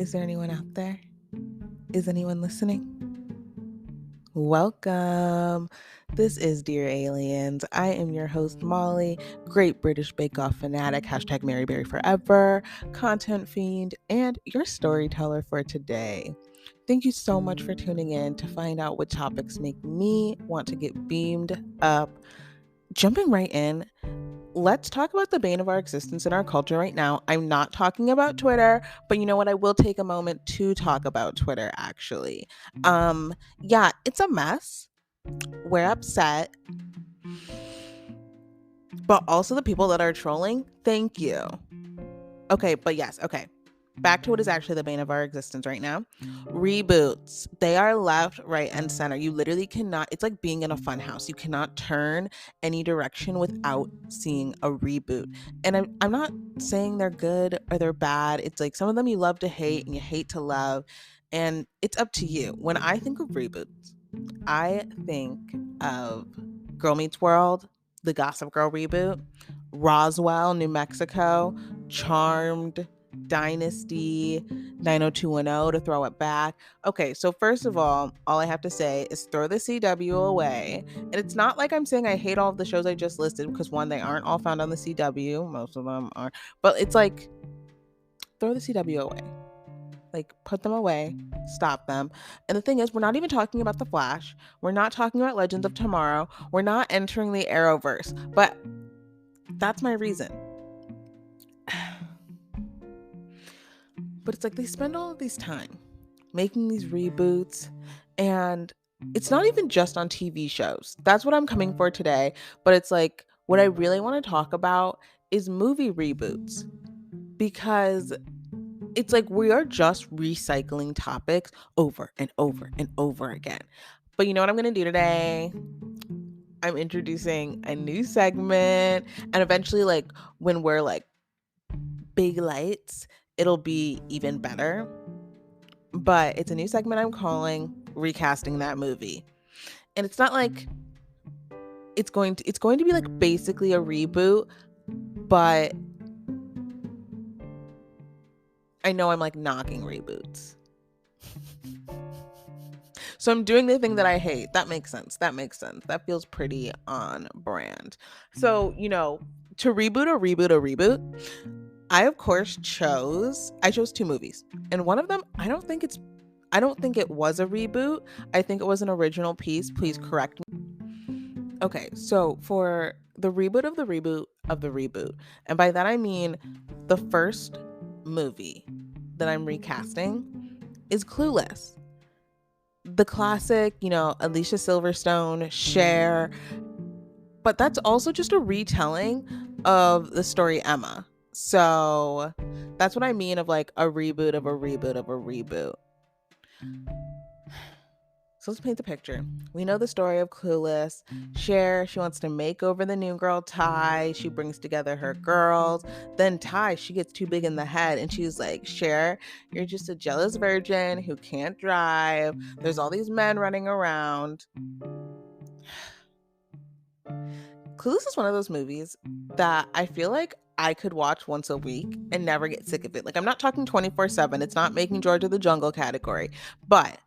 Is there anyone out there? Is anyone listening? Welcome. This is Dear Aliens. I am your host, Molly, great British Bake Off fanatic, hashtag Maryberry Forever, content fiend, and your storyteller for today. Thank you so much for tuning in to find out what topics make me want to get beamed up. Jumping right in, let's talk about the bane of our existence in our culture right now. I'm not talking about Twitter, but you know what? I will take a moment to talk about Twitter actually. Yeah, it's a mess. We're upset. But also the people that are trolling, thank you. Okay, but yes, okay. Back to what is actually the bane of our existence right now. Reboots. They are left, right, and center. You literally cannot, it's like being in a fun house. You cannot turn any direction without seeing a reboot. And I'm not saying they're good or they're bad. It's like some of them you love to hate and you hate to love. And it's up to you. When I think of reboots, I think of Girl Meets World, the Gossip Girl reboot, Roswell, New Mexico, Charmed, Dynasty, 90210 to throw it back. Okay, so first of all I have to say is throw the CW away. And it's not like I'm saying I hate all of the shows I just listed because one, they aren't all found on the CW. Most of them are. But it's like, throw the CW away. Like, put them away, stop them. And the thing is, we're not even talking about The Flash. We're not talking about Legends of Tomorrow. We're not entering the Arrowverse. But that's my reason. But it's like they spend all of this time making these reboots, and it's not even just on TV shows. That's what I'm coming for today. But it's like, what I really want to talk about is movie reboots, because it's like we are just recycling topics over and over and over again. But you know what I'm going to do today? I'm introducing a new segment, and eventually, like, when we're like big lights, it'll be even better. But it's a new segment I'm calling Recasting That Movie. And it's not like it's going to be like basically a reboot, but I know I'm like knocking reboots. So I'm doing the thing that I hate. That makes sense. That feels pretty on brand. So, to reboot a reboot, I of course chose two movies. And one of them, I don't think it was a reboot. I think it was an original piece. Please correct me. Okay, so for the reboot of the reboot of the reboot, and by that I mean the first movie that I'm recasting is Clueless. The classic, Alicia Silverstone, Cher, but that's also just a retelling of the story Emma. So that's what I mean of like a reboot of a reboot of a reboot. So let's paint the picture. We know the story of Clueless. Cher, she wants to make over the new girl, Ty. She brings together her girls. Then Ty, she gets too big in the head and she's like, Cher, you're just a jealous virgin who can't drive. There's all these men running around. Clueless is one of those movies that I feel like I could watch once a week and never get sick of it. Like, I'm not talking 24/7. It's not making George of the Jungle category. But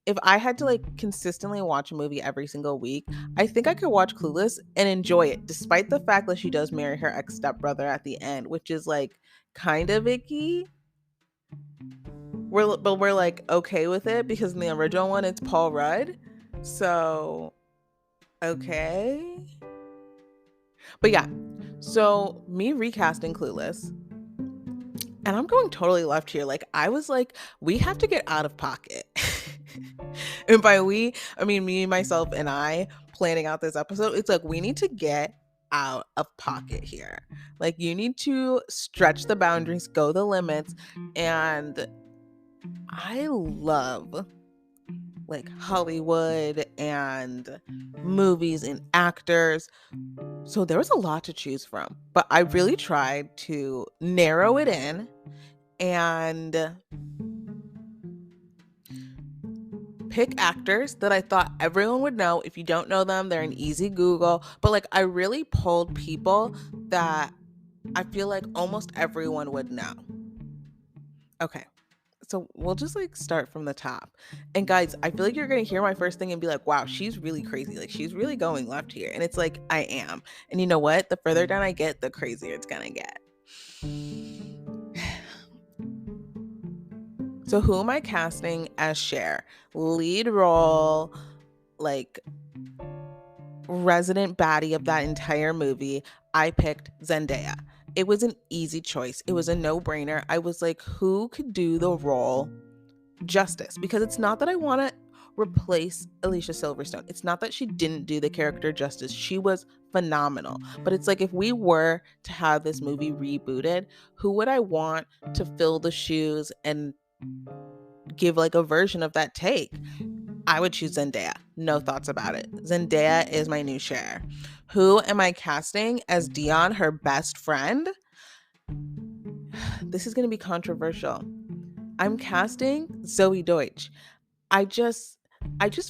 if I had to like consistently watch a movie every single week, I think I could watch Clueless and enjoy it, despite the fact that she does marry her ex-stepbrother at the end, which is like kind of icky. But we're like okay with it because in the original one it's Paul Rudd. So okay. But yeah, so me recasting Clueless, and I'm going totally left here. Like, I was like, we have to get out of pocket. And by we, I mean me, myself, and I planning out this episode. It's like, we need to get out of pocket here. Like, you need to stretch the boundaries, go the limits. And I love like Hollywood and movies and actors. So there was a lot to choose from, but I really tried to narrow it in and pick actors that I thought everyone would know. If you don't know them, they're an easy Google. But like, I really pulled people that I feel like almost everyone would know. Okay, So we'll just like start from the top. And guys, I feel like you're gonna hear my first thing and be like, wow, she's really crazy. Like she's really going left here. And it's like, I am. And you know what? The further down I get, the crazier it's gonna get. So who am I casting as Cher? Lead role, like resident baddie of that entire movie. I picked Zendaya. It was an easy choice. It was a no-brainer. I was like, who could do the role justice? Because it's not that I want to replace Alicia Silverstone. It's not that she didn't do the character justice. She was phenomenal. But it's like, if we were to have this movie rebooted, who would I want to fill the shoes and give like a version of that take? I would choose Zendaya. No thoughts about it. Zendaya is my new Cher. Who am I casting as Dion, her best friend? This is going to be controversial. I'm casting Zoe Deutsch. I just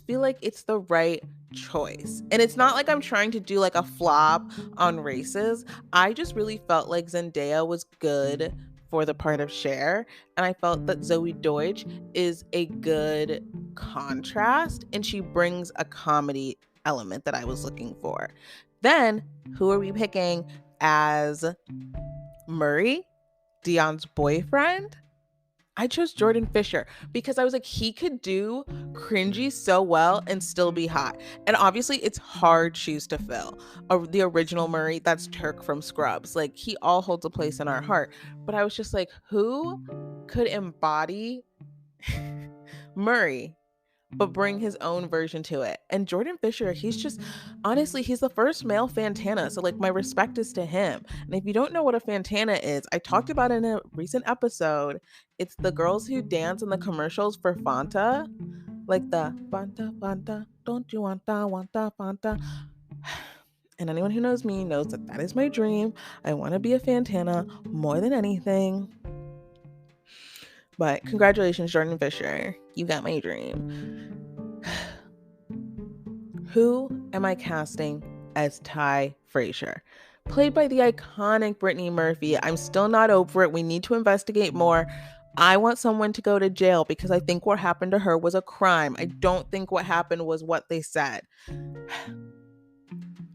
feel like it's the right choice. And it's not like I'm trying to do like a flop on races. I just really felt like Zendaya was good for the part of Cher, and I felt that Zoe Deutsch is a good contrast and she brings a comedy element that I was looking for. Then, who are we picking as Murray, Dion's boyfriend? I chose Jordan Fisher because I was like, he could do cringy so well and still be hot. And obviously, it's hard shoes to fill. The original Murray, that's Turk from Scrubs. Like, he all holds a place in our heart. But I was just like, who could embody Murray but bring his own version to it? And Jordan Fisher, he's just, honestly, he's the first male Fantana. So like, my respect is to him. And if you don't know what a Fantana is, I talked about it in a recent episode. It's the girls who dance in the commercials for Fanta, like the Fanta, Fanta, don't you want that Fanta? And anyone who knows me knows that that is my dream. I want to be a Fantana more than anything. But congratulations, Jordan Fisher. You got my dream. Who am I casting as Ty Frazier? Played by the iconic Brittany Murphy. I'm still not over it. We need to investigate more. I want someone to go to jail because I think what happened to her was a crime. I don't think what happened was what they said.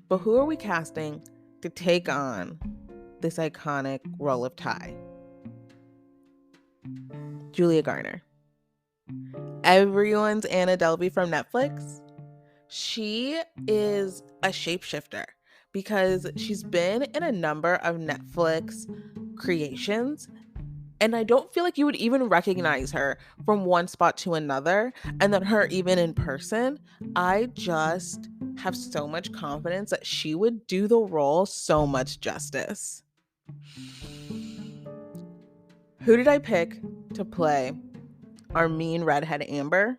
But who are we casting to take on this iconic role of Ty? Julia Garner. Everyone's Anna Delvey from Netflix. She is a shapeshifter because she's been in a number of Netflix creations, and I don't feel like you would even recognize her from one spot to another, and then her even in person. I just have so much confidence that she would do the role so much justice. Who did I pick to play our mean redhead Amber?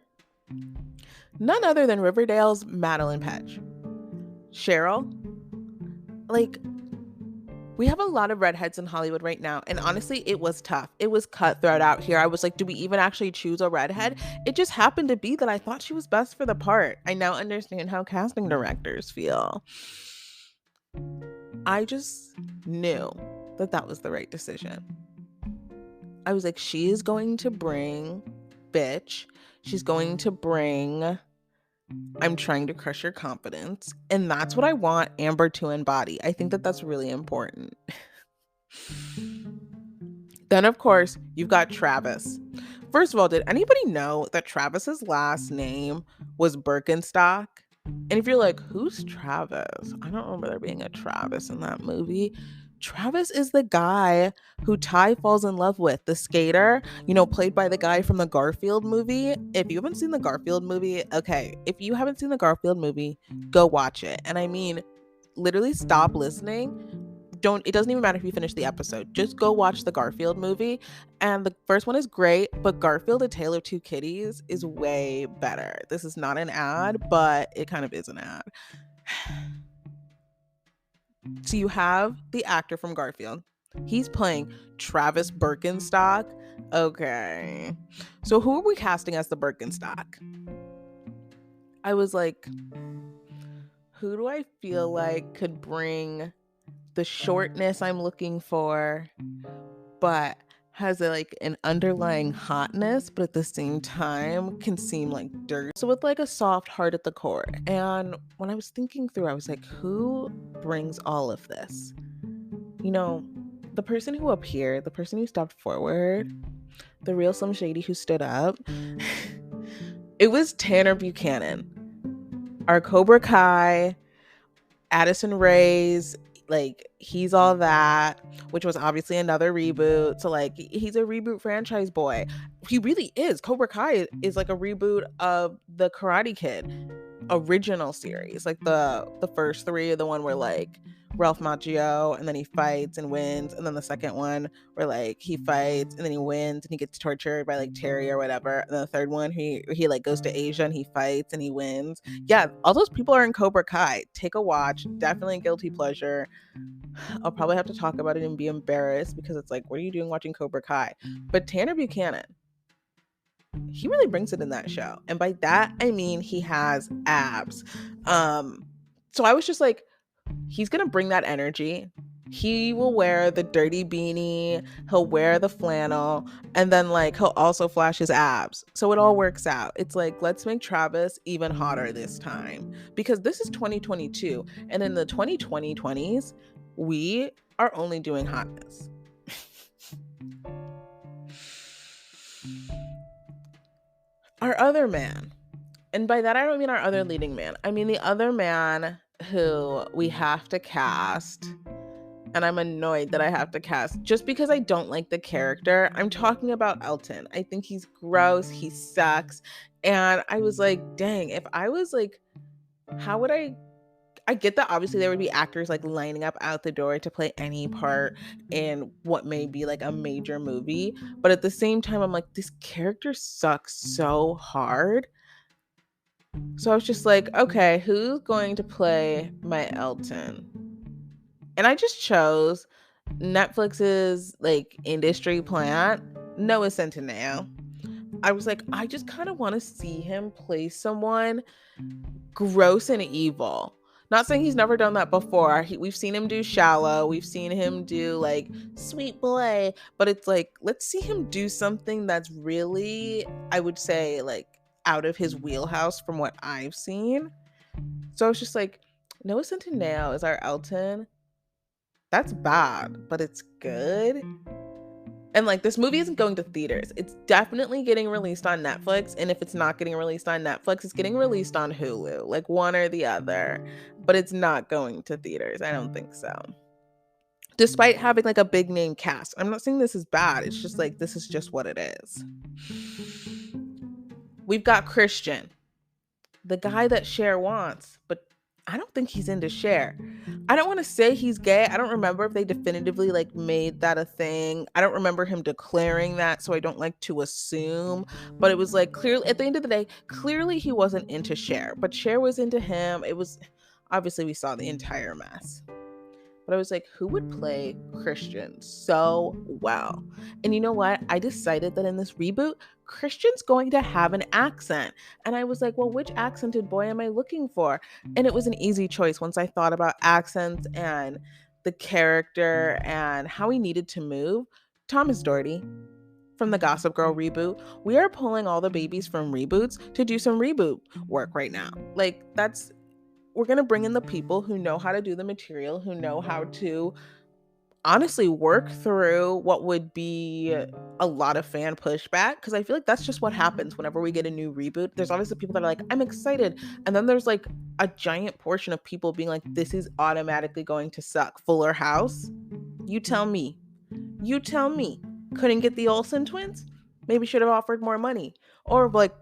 None other than Riverdale's Madeline Petch. Cheryl, like, we have a lot of redheads in Hollywood right now, and honestly, it was tough. It was cutthroat out here. I was like, do we even actually choose a redhead? It just happened to be that I thought she was best for the part. I now understand how casting directors feel. I just knew that that was the right decision. I was like, she is going to bring bitch. She's going to bring I'm trying to crush your confidence. And that's what I want Amber to embody. I think that that's really important. Then, of course, you've got Travis. First of all, did anybody know that Travis's last name was Birkenstock? And if you're like, who's Travis? I don't remember there being a Travis in that movie. Travis is the guy who Ty falls in love with, the skater, played by the guy from the Garfield movie. If you haven't seen the Garfield movie, okay, if you haven't seen the Garfield movie, go watch it. And I mean, literally stop listening. It doesn't even matter if you finish the episode. Just go watch the Garfield movie. And the first one is great, but Garfield: A Tale of Two Kitties is way better. This is not an ad, but it kind of is an ad. So you have the actor from Garfield. He's playing Travis Birkenstock. Okay. So who are we casting as the Birkenstock? I was like, who do I feel like could bring the shortness I'm looking for, but has like an underlying hotness, but at the same time can seem like dirt. So with like a soft heart at the core. And when I was thinking through, I was like, who brings all of this? You know, the person who appeared, the person who stepped forward, the real Slim Shady who stood up, it was Tanner Buchanan, our Cobra Kai, Addison Rae's, like he's all that, which was obviously another reboot. So like he's a reboot franchise boy. He really is. Cobra Kai is like a reboot of the Karate Kid original series. Like the first three are the one where like Ralph Macchio and then he fights and wins, and then the second one where like he fights and then he wins and he gets tortured by like Terry or whatever, and then the third one he like goes to Asia and he fights and he wins. Yeah, all those people are in Cobra Kai. Take a watch. Definitely a guilty pleasure. I'll probably have to talk about it and be embarrassed because it's like, what are you doing watching Cobra Kai? But Tanner Buchanan, he really brings it in that show. And by that, I mean he has abs. So I was just like, he's going to bring that energy. He will wear the dirty beanie, he'll wear the flannel, and then like he'll also flash his abs. So it all works out. It's like, let's make Travis even hotter this time, because this is 2022, and in the 2020s, we are only doing hotness. Our other man, and by that I don't mean our other leading man, I mean the other man who we have to cast, and I'm annoyed that I have to cast just because I don't like the character. I'm talking about Elton. I think he's gross, he sucks, and I was like, dang, if I was like, how would I get that obviously there would be actors like lining up out the door to play any part in what may be like a major movie, but at the same time I'm like, this character sucks so hard. So I was just like, okay, who's going to play my Elton? And I just chose Netflix's like industry plant, Noah Centineo. I was like, I just kind of want to see him play someone gross and evil. Not saying he's never done that before. We've seen him do Shallow. We've seen him do like Sweet Boy. But it's like, let's see him do something that's really, I would say, like out of his wheelhouse from what I've seen. So I was just like, Noah Centineo is our Elton. That's bad, but it's good. And like, this movie isn't going to theaters. It's definitely getting released on Netflix. And if it's not getting released on Netflix, it's getting released on Hulu, like one or the other. But it's not going to theaters. I don't think so. Despite having like a big name cast. I'm not saying this is bad. It's just like, this is just what it is. We've got Christian, the guy that Cher wants, but I don't think he's into Cher. I don't want to say he's gay. I don't remember if they definitively like made that a thing. I don't remember him declaring that, so I don't like to assume. But it was like, clearly at the end of the day, clearly he wasn't into Cher, but Cher was into him. It was obviously, we saw the entire mess. But I was like, who would play Christian so well? And you know what? I decided that in this reboot, Christian's going to have an accent. And I was like, well, which accented boy am I looking for? And it was an easy choice once I thought about accents and the character and how he needed to move. Thomas Doherty from the Gossip Girl reboot. We are pulling all the babies from reboots to do some reboot work right now. Like, we're going to bring in the people who know how to do the material, who know how to honestly work through what would be a lot of fan pushback, because I feel like that's just what happens whenever we get a new reboot. There's obviously people that are like, I'm excited, and then there's like a giant portion of people being like, this is automatically going to suck. Fuller House, you tell me couldn't get the Olsen twins, maybe should have offered more money, or like,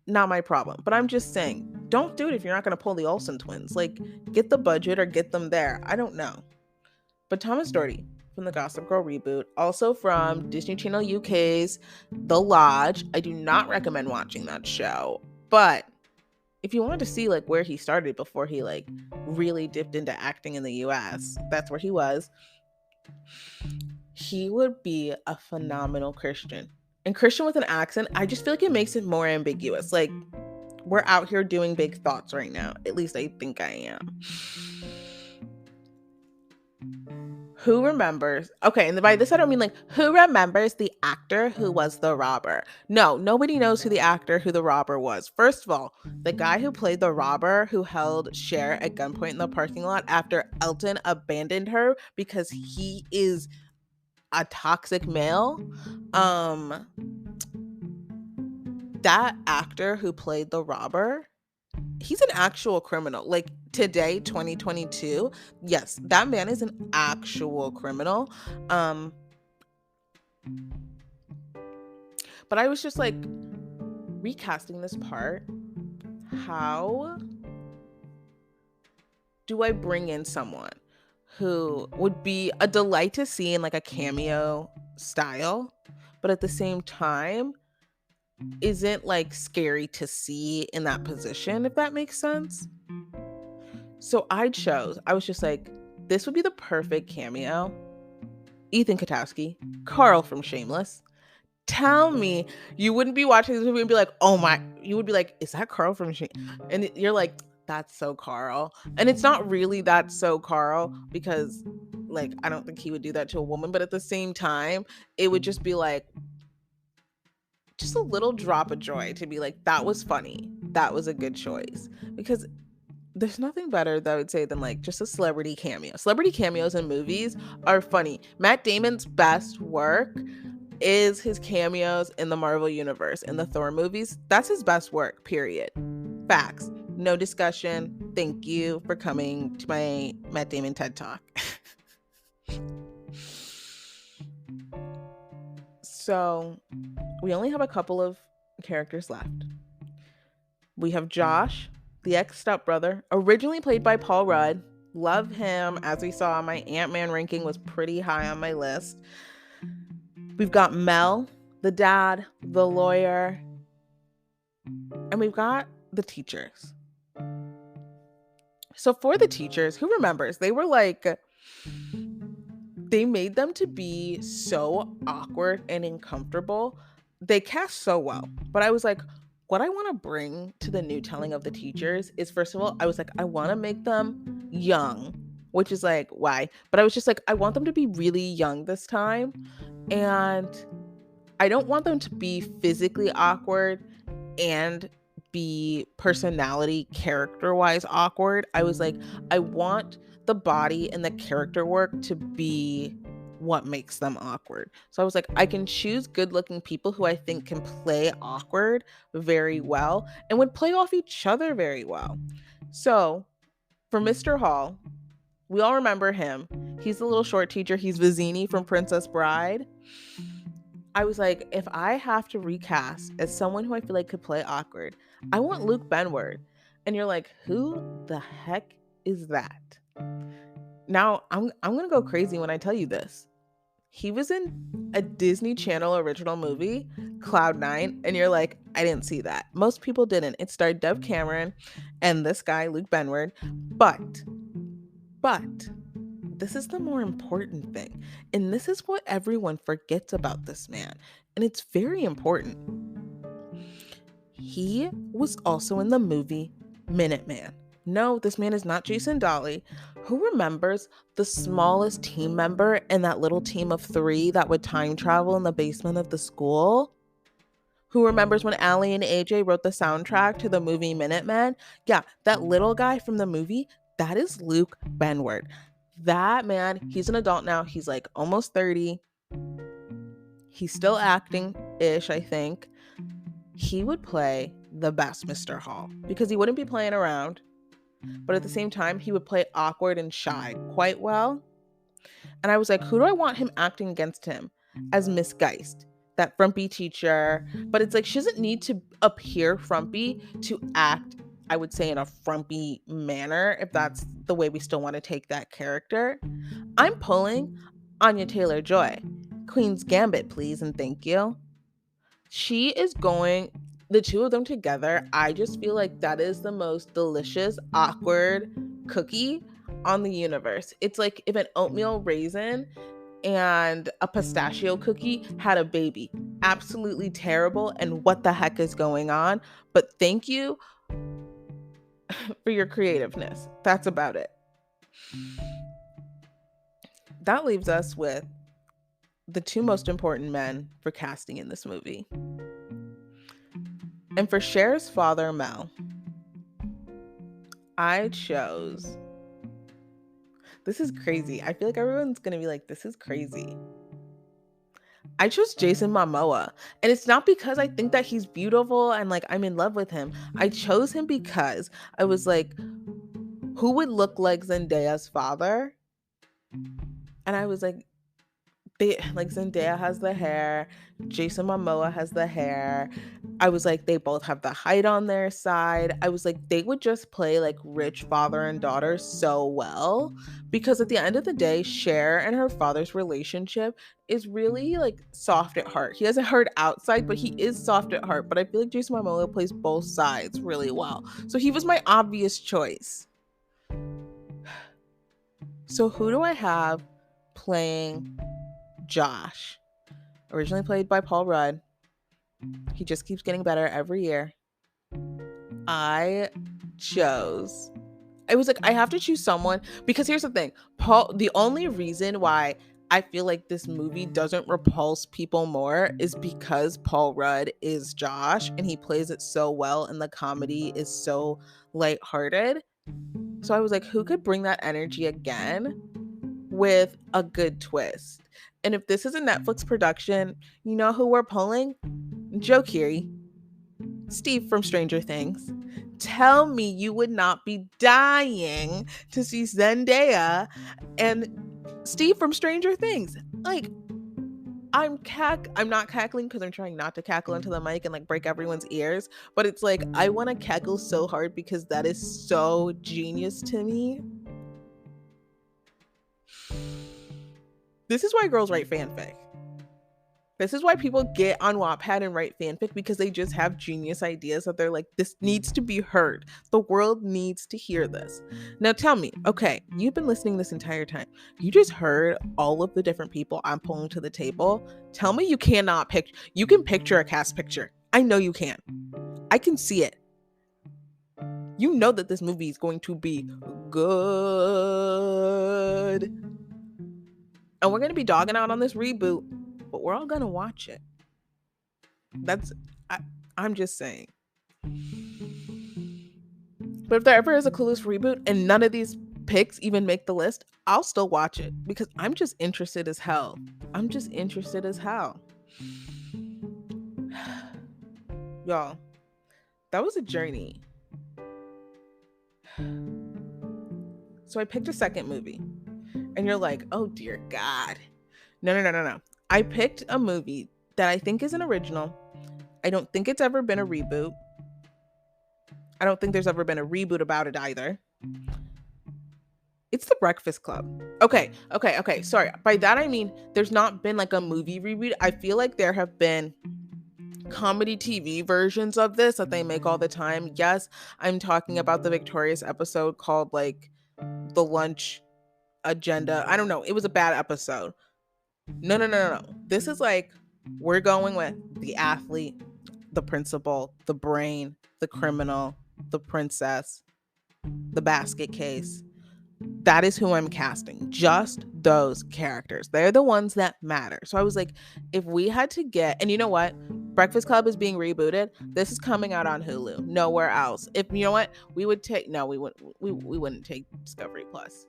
not my problem. But I'm just saying, don't do it if you're not going to pull the Olsen twins. Like, get the budget or get them there. I don't know. But Thomas Doherty from the Gossip Girl reboot, also from Disney Channel UK's The Lodge. I do not recommend watching that show, but if you wanted to see like where he started before he like really dipped into acting in the US, that's where he was. He would be a phenomenal Christian. And Christian with an accent, I just feel like it makes it more ambiguous. Like, we're out here doing big thoughts right now. At least I think I am. Who remembers? Okay, and by this I don't mean like who remembers the actor who was the robber. No, nobody knows who the actor who the robber was. First of all, the guy who played the robber who held Cher at gunpoint in the parking lot after Elton abandoned her because he is a toxic male. Um that actor who played the robber, he's an actual criminal. Like today, 2022, yes, that man is an actual criminal. Um but I was just like recasting this part. How do I bring in someone who would be a delight to see in like a cameo style, but at the same time isn't like scary to see in that position, if that makes sense? So I was just like, this would be the perfect cameo. Ethan Katowski, Carl from Shameless. Tell me you wouldn't be watching this movie and be like, oh my, you would be like, is that Carl from And you're like, that's so Carl. And it's not really that so Carl because like I don't think he would do that to a woman, but at the same time, it would just be like just a little drop of joy to be like, that was funny. That was a good choice. Because there's nothing better that I would say than like just a celebrity cameo. Celebrity cameos in movies are funny. Matt Damon's best work is his cameos in the Marvel Universe, in the Thor movies. That's his best work, period. Facts. No discussion. Thank you for coming to my Matt Damon TED Talk. So, we only have a couple of characters left. We have Josh, the ex-stepbrother, originally played by Paul Rudd. Love him. As we saw, my Ant-Man ranking was pretty high on my list. We've got Mel, the dad, the lawyer, and we've got the teachers. So for the teachers, who remembers? They were like, they made them to be so awkward and uncomfortable. They cast so well. But I was like, what I want to bring to the new telling of the teachers is, first of all, I was like, I want to make them young, which is like, why? But I was just like, I want them to be really young this time. And I don't want them to be physically awkward and be personality character wise awkward. I was like, I want the body and the character work to be what makes them awkward. So I was like, I can choose good looking people who I think can play awkward very well and would play off each other very well. So for Mr. Hall, we all remember him. He's the little short teacher. He's Vizzini from Princess Bride. I was like, if I have to recast as someone who I feel like could play awkward, I want Luke Benward. And you're like, who the heck is that? Now, I'm going to go crazy when I tell you this. He was in a Disney Channel original movie, Cloud Nine, and you're like, I didn't see that. Most people didn't. It starred Dove Cameron and this guy, Luke Benward. But this is the more important thing. And this is what everyone forgets about this man. And it's very important. He was also in the movie Minuteman. No, this man is not Jason Dolly. Who remembers the smallest team member in that little team of 3 that would time travel in the basement of the school? Who remembers when Allie and AJ wrote the soundtrack to the movie Minuteman? Yeah, that little guy from the movie, that is Luke Benward. That man, he's an adult now. He's like almost 30. He's still acting-ish, I think. He would play the best Mr. Hall because he wouldn't be playing around, but at the same time, he would play awkward and shy quite well. And I was like, who do I want him acting against him as Miss Geist, that frumpy teacher? But it's like, she doesn't need to appear frumpy to act, I would say, in a frumpy manner, if that's the way we still want to take that character. I'm pulling Anya Taylor-Joy. Queen's Gambit, please, and thank you. She is going, the two of them together, I just feel like that is the most delicious, awkward cookie on the universe. It's like if an oatmeal raisin and a pistachio cookie had a baby. Absolutely terrible, and what the heck is going on? But thank you for your creativeness. That's about it. that leaves us with the two most important men for casting in this movie. And for Cher's father, Mel, I chose. This is crazy. I feel like everyone's going to be like, this is crazy. I chose Jason Momoa. And it's not because I think that he's beautiful and like I'm in love with him. I chose him because I was like, who would look like Zendaya's father? And I was like, Zendaya has the hair, Jason Momoa has the hair. I was like, they both have the height on their side. I was like, they would just play like rich father and daughter so well, because at the end of the day, Cher and her father's relationship is really like soft at heart. He has a hard outside, but he is soft at heart. But I feel like Jason Momoa plays both sides really well, so he was my obvious choice. So who do I have playing Josh? Originally played by Paul Rudd. He just keeps getting better every year. I was like, I have to choose someone, because here's the thing. The only reason why I feel like this movie doesn't repulse people more is because Paul Rudd is Josh and he plays it so well and the comedy is so lighthearted. So I was like, who could bring that energy again with a good twist? And if this is a Netflix production, you know who we're pulling? Joe Keery, Steve from Stranger Things. Tell me you would not be dying to see Zendaya and Steve from Stranger Things. Like, I'm not cackling because I'm trying not to cackle into the mic and like break everyone's ears, but it's like I want to cackle so hard because that is so genius to me. This is why girls write fanfic. This is why people get on Wattpad and write fanfic, because they just have genius ideas that they're like, this needs to be heard. The world needs to hear this. Now tell me, okay, you've been listening this entire time. You just heard all of the different people I'm pulling to the table. Tell me you can picture a cast picture. I know you can. I can see it. You know that this movie is going to be good. And we're going to be dogging out on this reboot, but we're all gonna watch it. I'm just saying. But if there ever is a Clueless reboot and none of these picks even make the list, I'll still watch it because I'm just interested as hell. Y'all, that was a journey. So I picked a second movie and you're like, oh dear God. No. I picked a movie that I think is an original. I don't think it's ever been a reboot. I don't think there's ever been a reboot about it either. It's The Breakfast Club. Okay. Sorry. By that I mean there's not been like a movie reboot. I feel like there have been comedy TV versions of this that they make all the time. Yes, I'm talking about the Victorious episode called like The Lunch Agenda. I don't know. It was a bad episode. No. This is like, we're going with the athlete, the principal, the brain, the criminal, the princess, the basket case. That is who I'm casting. Just those characters. They're the ones that matter. So I was like, if we had to get, and you know what? Breakfast Club is being rebooted. This is coming out on Hulu. Nowhere else. If you know what, we wouldn't take Discovery Plus.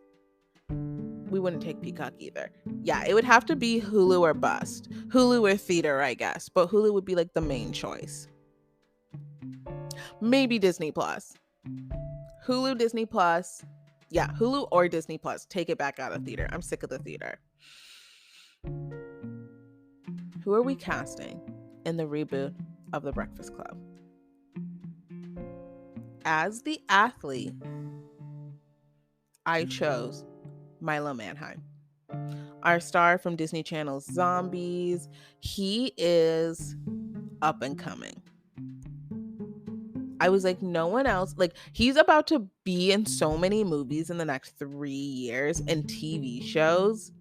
We wouldn't take Peacock either. Yeah, it would have to be Hulu or bust. Hulu or theater, I guess. But Hulu would be like the main choice. Maybe Disney Plus. Hulu, Disney Plus. Yeah, Hulu or Disney Plus. Take it back out of theater. I'm sick of the theater. Who are we casting in the reboot of The Breakfast Club? As the athlete, I chose Milo Manheim, our star from Disney Channel's Zombies. He is up and coming. I was like, no one else. Like, he's about to be in so many movies in the next 3 years and TV shows.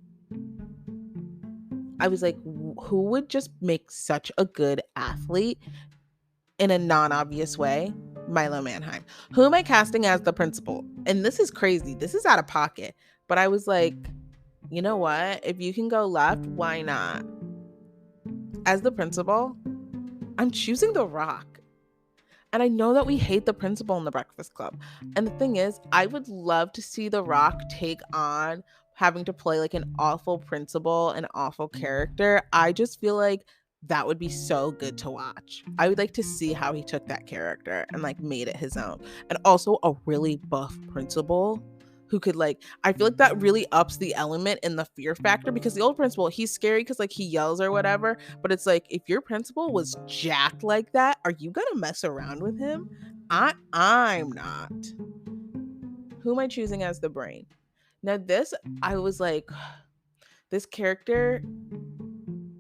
I was like, who would just make such a good athlete in a non-obvious way? Milo Manheim. Who am I casting as the principal? And this is crazy. This is out of pocket. But I was like, you know what? If you can go left, why not? As the principal, I'm choosing The Rock. And I know that we hate the principal in The Breakfast Club. And the thing is, I would love to see The Rock take on having to play like an awful principal, an awful character. I just feel like that would be so good to watch. I would like to see how he took that character and like made it his own. And also a really buff principal who could like, I feel like that really ups the element in the fear factor, because the old principal, he's scary because like he yells or whatever, but it's like, if your principal was jacked like that, are you gonna mess around with him? I'm not. Who am I choosing as the brain? Now this, I was like, this character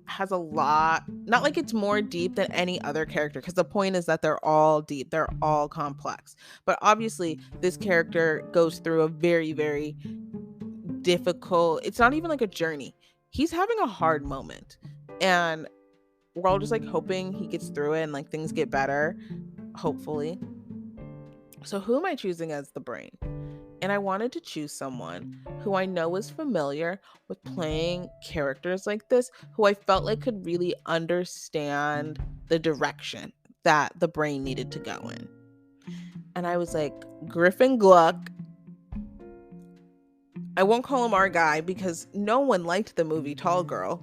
has a lot, not like it's more deep than any other character, because the point is that they're all deep, they're all complex, but obviously this character goes through a very, very difficult, it's not even like a journey, he's having a hard moment, and we're all just like hoping he gets through it and like things get better, hopefully. So who am I choosing as the brain? And I wanted to choose someone who I know is familiar with playing characters like this, who I felt like could really understand the direction that the brain needed to go in. And I was like, Griffin Gluck. I won't call him our guy because no one liked the movie Tall Girl.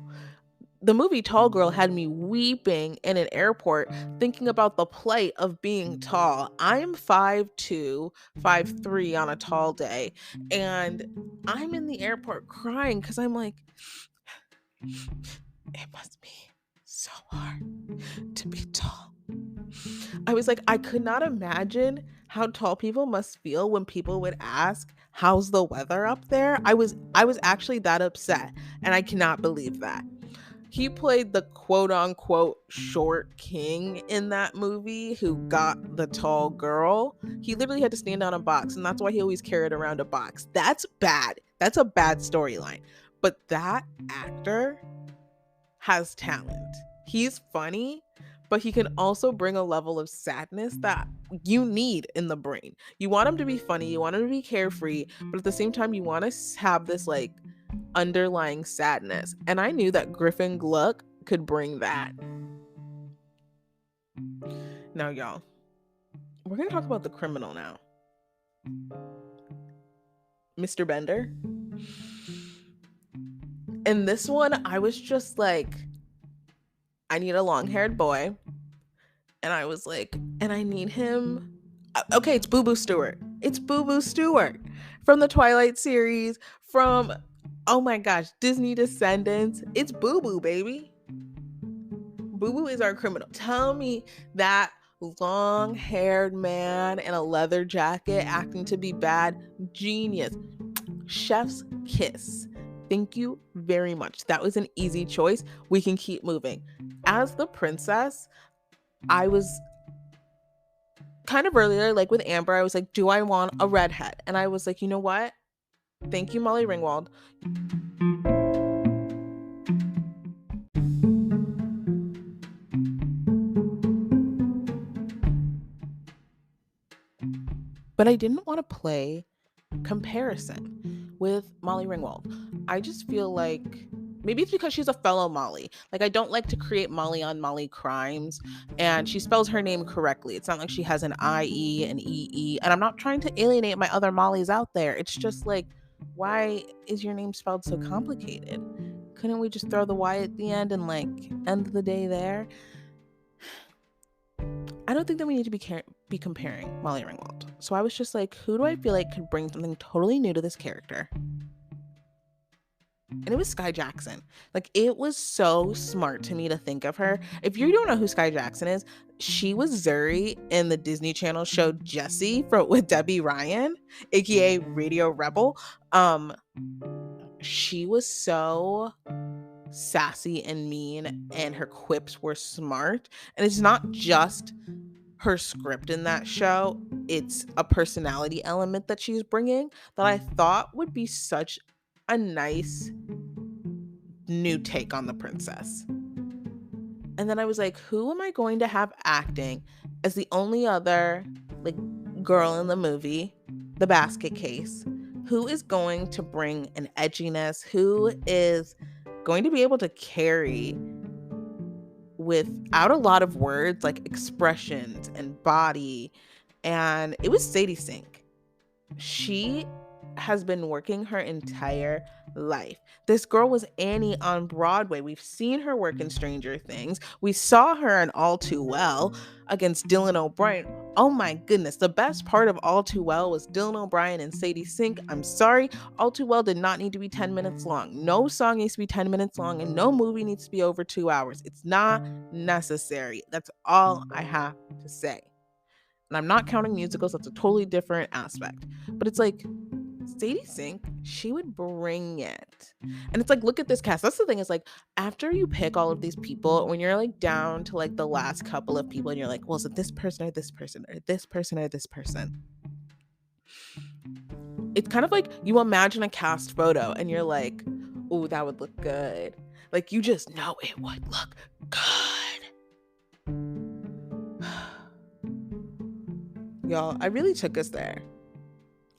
The movie Tall Girl had me weeping in an airport thinking about the plight of being tall. I'm 5'2", 5'3" on a tall day, and I'm in the airport crying because I'm like, it must be so hard to be tall. I was like, I could not imagine how tall people must feel when people would ask, how's the weather up there? I was actually that upset, and I cannot believe that. He played the quote unquote short king in that movie who got the tall girl. He literally had to stand on a box, and that's why he always carried around a box. That's bad. That's a bad storyline. But that actor has talent. He's funny, but he can also bring a level of sadness that you need in the brain. You want him to be funny, you want him to be carefree, but at the same time, you want to have this like underlying sadness. And I knew that Griffin Gluck could bring that. Now, y'all, we're going to talk about the criminal now. Mr. Bender. In this one, I was just like, I need a long-haired boy. And I was like, and I need him. Okay, it's Boo Boo Stewart. It's Boo Boo Stewart from the Twilight series, from, oh my gosh, Disney Descendants. It's Boo Boo, baby. Boo Boo is our criminal. Tell me that long-haired man in a leather jacket acting to be bad. Genius. Chef's kiss. Thank you very much. That was an easy choice. We can keep moving. As the princess, I was kind of earlier, like with Amber, I was like, do I want a redhead? And I was like, you know what? Thank you, Molly Ringwald. But I didn't want to play comparison with Molly Ringwald. I just feel like maybe it's because she's a fellow Molly. Like, I don't like to create Molly on Molly crimes, and she spells her name correctly. It's not like she has an IE and EE, and I'm not trying to alienate my other Mollys out there. It's just like, why is your name spelled so complicated? Couldn't we just throw the Y at the end and like end the day there? I don't think that we need to be comparing Molly Ringwald. So I was just like, who do I feel like could bring something totally new to this character? And it was Sky Jackson. Like, it was so smart to me to think of her. If you don't know who Sky Jackson is, she was Zuri in the Disney Channel show Jessie with Debbie Ryan, aka Radio Rebel. She was so sassy and mean, and her quips were smart. And it's not just her script in that show, it's a personality element that she's bringing that I thought would be such a nice new take on the princess. And then I was like, who am I going to have acting as the only other like girl in the movie, the basket case? Who is going to bring an edginess? Who is going to be able to carry without a lot of words, like expressions and body? And it was Sadie Sink. She has been working her entire life. This girl was Annie on Broadway. We've seen her work in Stranger Things. We saw her in All Too Well against Dylan O'Brien. Oh my goodness, the best part of All Too Well was Dylan O'Brien and Sadie Sink. I'm sorry, All Too Well did not need to be 10 minutes long. No song needs to be 10 minutes long, and no movie needs to be over 2 hours. It's not necessary. That's all I have to say. And I'm not counting musicals, that's a totally different aspect. But it's like, Sadie Sink, she would bring it. And it's like, look at this cast. That's the thing, is like, after you pick all of these people, when you're like down to like the last couple of people and you're like, well, is it this person or this person or this person or this person? It's kind of like you imagine a cast photo and you're like, oh, that would look good. Like, you just know it would look good. Y'all, I really took us there.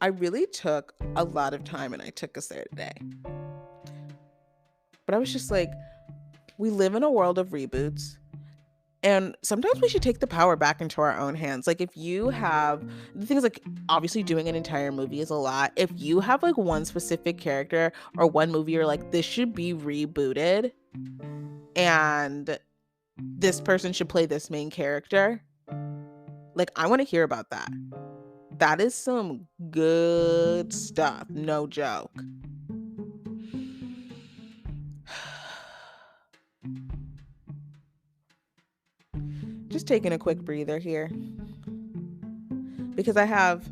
I really took a lot of time and I took us there today. But I was just like, we live in a world of reboots, and sometimes we should take the power back into our own hands. Like, if you have, the thing is, like, obviously doing an entire movie is a lot. If you have like one specific character or one movie you're like, this should be rebooted and this person should play this main character, like, I want to hear about that. That is some good stuff. No joke. Just taking a quick breather here, because I have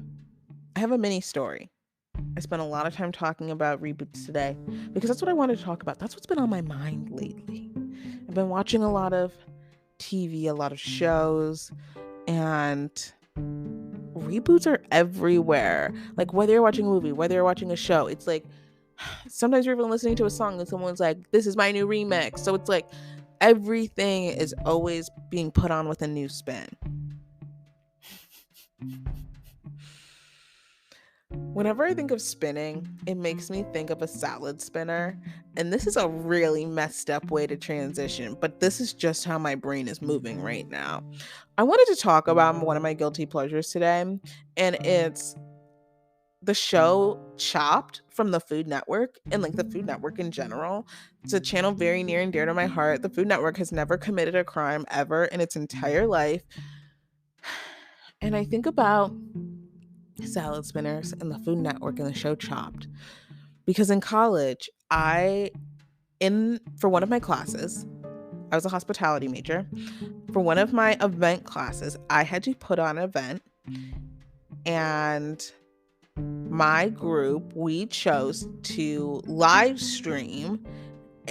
a mini story. I spent a lot of time talking about reboots today because that's what I wanted to talk about. That's what's been on my mind lately. I've been watching a lot of TV, a lot of shows, and reboots are everywhere. Like, whether you're watching a movie, whether you're watching a show, it's like, sometimes you're even listening to a song and someone's like, this is my new remix. So it's like, everything is always being put on with a new spin. Whenever I think of spinning, it makes me think of a salad spinner. And this is a really messed up way to transition, but this is just how my brain is moving right now. I wanted to talk about one of my guilty pleasures today, and it's the show Chopped from the Food Network, and like the Food Network in general. It's a channel very near and dear to my heart. The Food Network has never committed a crime ever in its entire life. And I think about salad spinners and the Food Network and the show Chopped because in college, for one of my classes, I was a hospitality major. For one of my event classes, I had to put on an event, and my group, we chose to live stream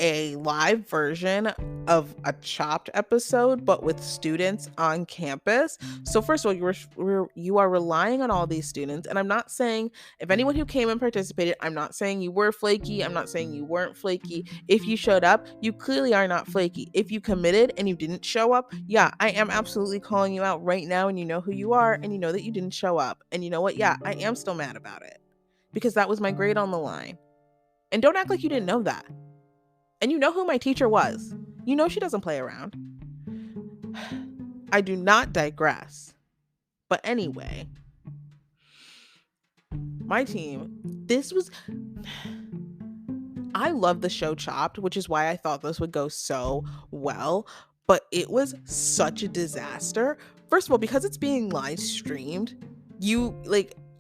a live version of a Chopped episode, but with students on campus. So first of all, you are relying on all these students, and I'm not saying, if anyone who came and participated, I'm not saying you were flaky, I'm not saying you weren't flaky. If you showed up, you clearly are not flaky. If you committed and you didn't show up, yeah, I am absolutely calling you out right now, and you know who you are, and you know that you didn't show up. And you know what? Yeah, I am still mad about it because that was my grade on the line. And don't act like you didn't know that. And you know who my teacher was. You know she doesn't play around. I do not digress. But anyway, my team, I love the show Chopped, which is why I thought this would go so well. But it was such a disaster. First of all, because it's being live streamed,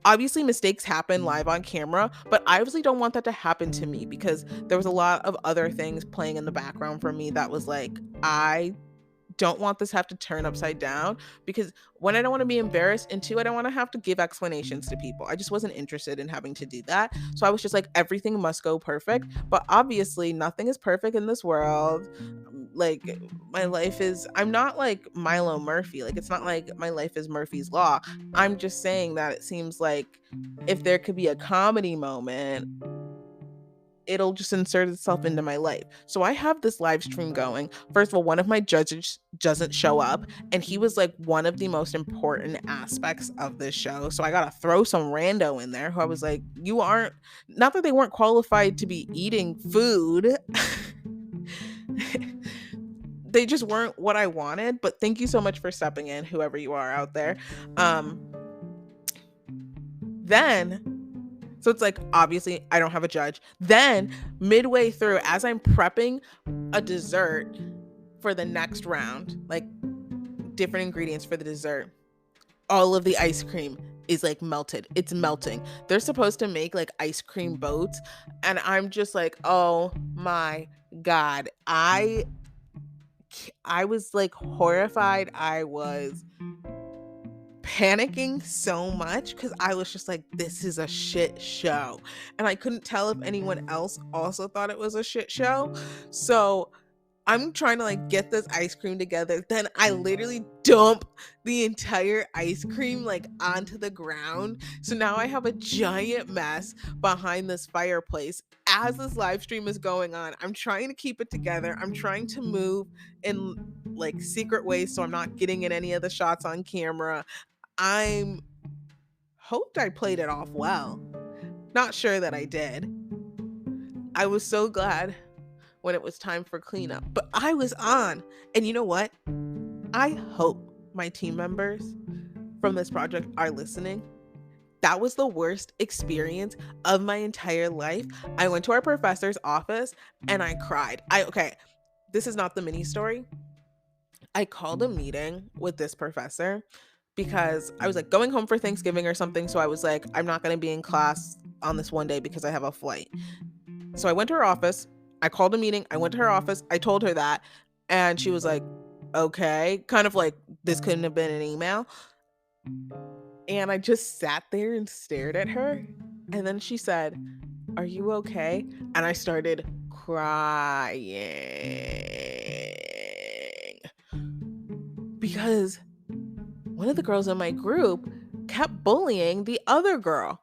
obviously mistakes happen live on camera, but I obviously don't want that to happen to me because there was a lot of other things playing in the background for me that was like, I don't want this to have to turn upside down, because one, I don't want to be embarrassed, and two, I don't want to have to give explanations to people. I just wasn't interested in having to do that. So I was just like, everything must go perfect. But obviously nothing is perfect in this world. Like, I'm not like Milo Murphy. Like, it's not like my life is Murphy's Law. I'm just saying that it seems like if there could be a comedy moment, it'll just insert itself into my life. So I have this live stream going. First of all, one of my judges doesn't show up, and he was like one of the most important aspects of this show. So I gotta throw some rando in there who I was like, you aren't, not that they weren't qualified to be eating food. They just weren't what I wanted, but thank you so much for stepping in, whoever you are out there. Then, so it's like, obviously, I don't have a judge. Then, midway through, as I'm prepping a dessert for the next round, like different ingredients for the dessert, all of the ice cream is like melted. It's melting. They're supposed to make like ice cream boats, and I'm just like, oh my God. I was like horrified. I was panicking so much because I was just like, this is a shit show. And I couldn't tell if anyone else also thought it was a shit show. So I'm trying to like get this ice cream together. Then I literally dump the entire ice cream like onto the ground. So now I have a giant mess behind this fireplace. As this live stream is going on, I'm trying to keep it together. I'm trying to move in like secret ways so I'm not getting in any of the shots on camera. I'm hoped I played it off well. Not sure that I did. I was so glad when it was time for cleanup, but I was on. And you know what? I hope my team members from this project are listening. That was the worst experience of my entire life. I went to our professor's office and I cried. Okay, this is not the mini story. I called a meeting with this professor because I was like going home for Thanksgiving or something. So I was like, I'm not going to be in class on this one day because I have a flight. So I went to her office. I called a meeting. I went to her office. I told her that. And she was like, okay, kind of like this couldn't have been an email. And I just sat there and stared at her. And then she said, are you okay? And I started crying because one of the girls in my group kept bullying the other girl.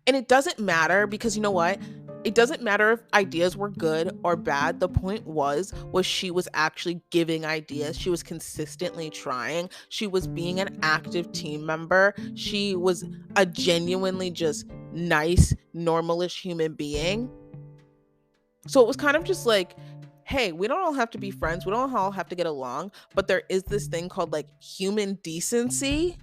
And it doesn't matter because you know what? It doesn't matter if ideas were good or bad. The point was she was actually giving ideas. She was consistently trying. She was being an active team member. She was a genuinely just nice, normalish human being. So it was kind of just like, hey, we don't all have to be friends. We don't all have to get along. But there is this thing called like human decency.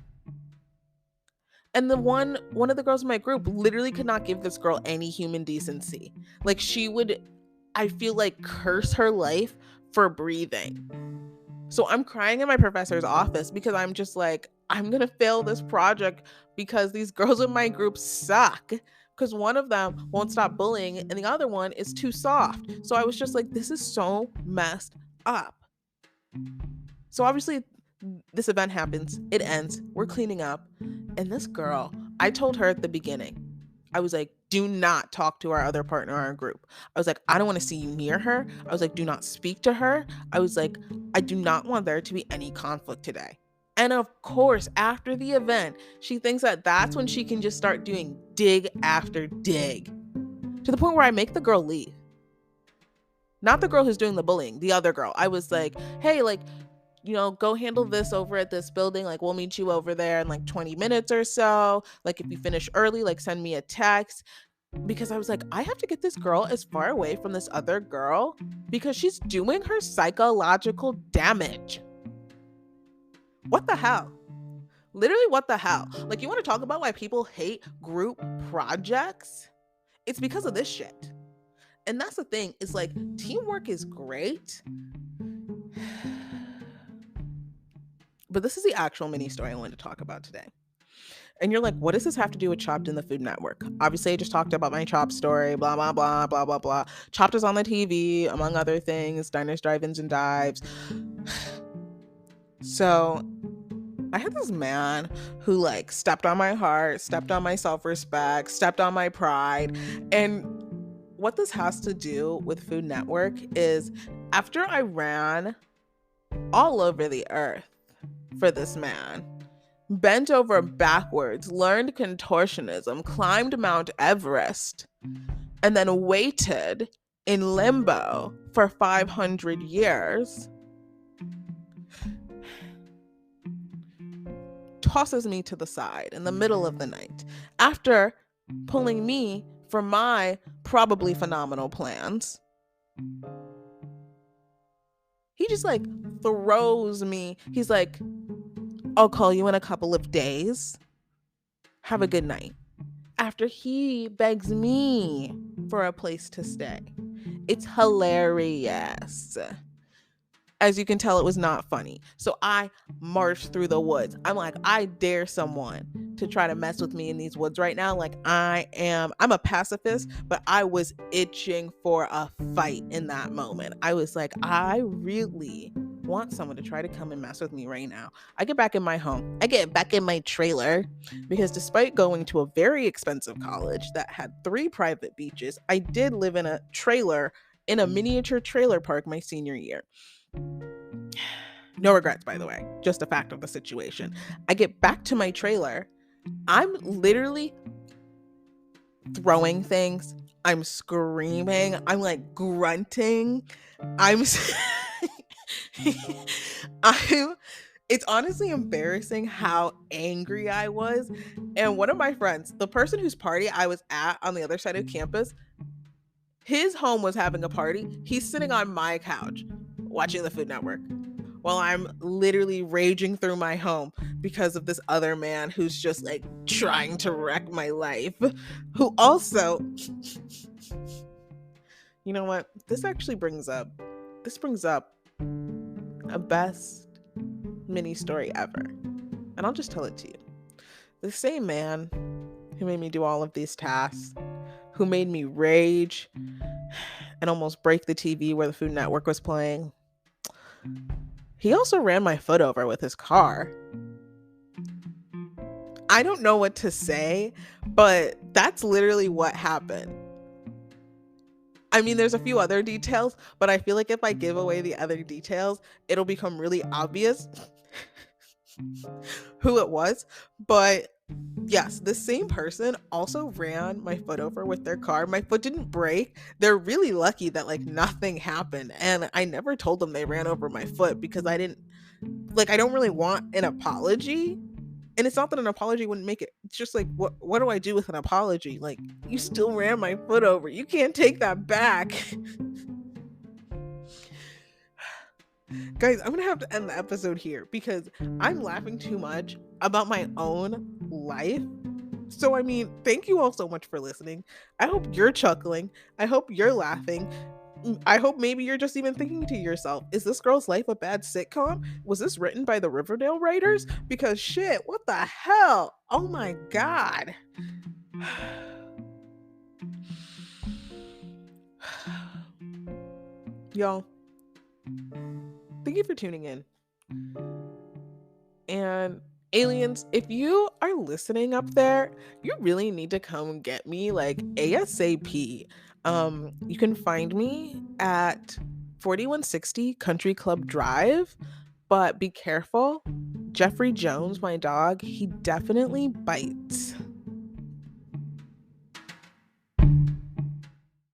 And the one of the girls in my group literally could not give this girl any human decency. Like she would, I feel like, curse her life for breathing. So I'm crying in my professor's office because I'm just like, I'm going to fail this project because these girls in my group suck. Because one of them won't stop bullying and the other one is too soft. So I was just like, this is so messed up. So obviously this event happens, it ends, we're cleaning up. And this girl, I told her at the beginning, I was like, do not talk to our other partner in our group. I was like, I don't want to see you near her. I was like, do not speak to her. I was like, I do not want there to be any conflict today. And of course, after the event, she thinks that that's when she can just start doing dig after dig to the point where I make the girl leave. Not the girl who's doing the bullying, the other girl. I was like, hey, like, you know, go handle this over at this building. Like, we'll meet you over there in like 20 minutes or so. Like, if you finish early, like, send me a text. Because I was like, I have to get this girl as far away from this other girl because she's doing her psychological damage. What the hell? Literally, what the hell? Like, you want to talk about why people hate group projects? It's because of this shit. And that's the thing, is like, teamwork is great. But this is the actual mini story I wanted to talk about today. And you're like, what does this have to do with Chopped in the Food Network? Obviously, I just talked about my Chopped story, blah, blah, blah, blah, blah, blah. Chopped is on the TV, among other things, diners, drive-ins, and dives. So I had this man who like stepped on my heart, stepped on my self-respect, stepped on my pride. And what this has to do with Food Network is after I ran all over the earth for this man, bent over backwards, learned contortionism, climbed Mount Everest, and then waited in limbo for 500 years, tosses me to the side in the middle of the night after pulling me from my probably phenomenal plans. He just like throws me. He's like, I'll call you in a couple of days. Have a good night. After he begs me for a place to stay. It's hilarious. As you can tell, it was not funny. So I marched through the woods. I'm like, I dare someone to try to mess with me in these woods right now. Like I'm a pacifist, but I was itching for a fight in that moment. I was like, I really want someone to try to come and mess with me right now. I get back in my home. I get back in my trailer because despite going to a very expensive college that had 3 private beaches, I did live in a trailer in a miniature trailer park my senior year. No regrets, by the way, just a fact of the situation. I get back to my trailer. I'm literally throwing things. I'm screaming. I'm like grunting. I'm it's honestly embarrassing how angry I was. And one of my friends, the person whose party I was at on the other side of campus, his home was having a party. He's sitting on my couch watching the Food Network while I'm literally raging through my home because of this other man who's just like trying to wreck my life. Who also, you know what? This brings up a best mini story ever. And I'll just tell it to you. The same man who made me do all of these tasks, who made me rage and almost break the TV where the Food Network was playing, he also ran my foot over with his car. I don't know what to say, but that's literally what happened. I mean, there's a few other details, but I feel like if I give away the other details, it'll become really obvious who it was. But yes, the same person also ran my foot over with their car. My foot didn't break. They're really lucky that like nothing happened. And I never told them they ran over my foot because I don't really want an apology. And it's not that an apology wouldn't make it. It's just like, what do I do with an apology? Like, you still ran my foot over. You can't take that back. Guys, I'm going to have to end the episode here because I'm laughing too much about my own life. So, I mean, thank you all so much for listening. I hope you're chuckling. I hope you're laughing. I hope maybe you're just even thinking to yourself, is this girl's life a bad sitcom? Was this written by the Riverdale writers? Because shit, what the hell? Oh my God. Y'all, thank you for tuning in. And aliens, if you are listening up there, you really need to come get me like ASAP. You can find me at 4160 Country Club Drive, but be careful. Jeffrey Jones, my dog, he definitely bites.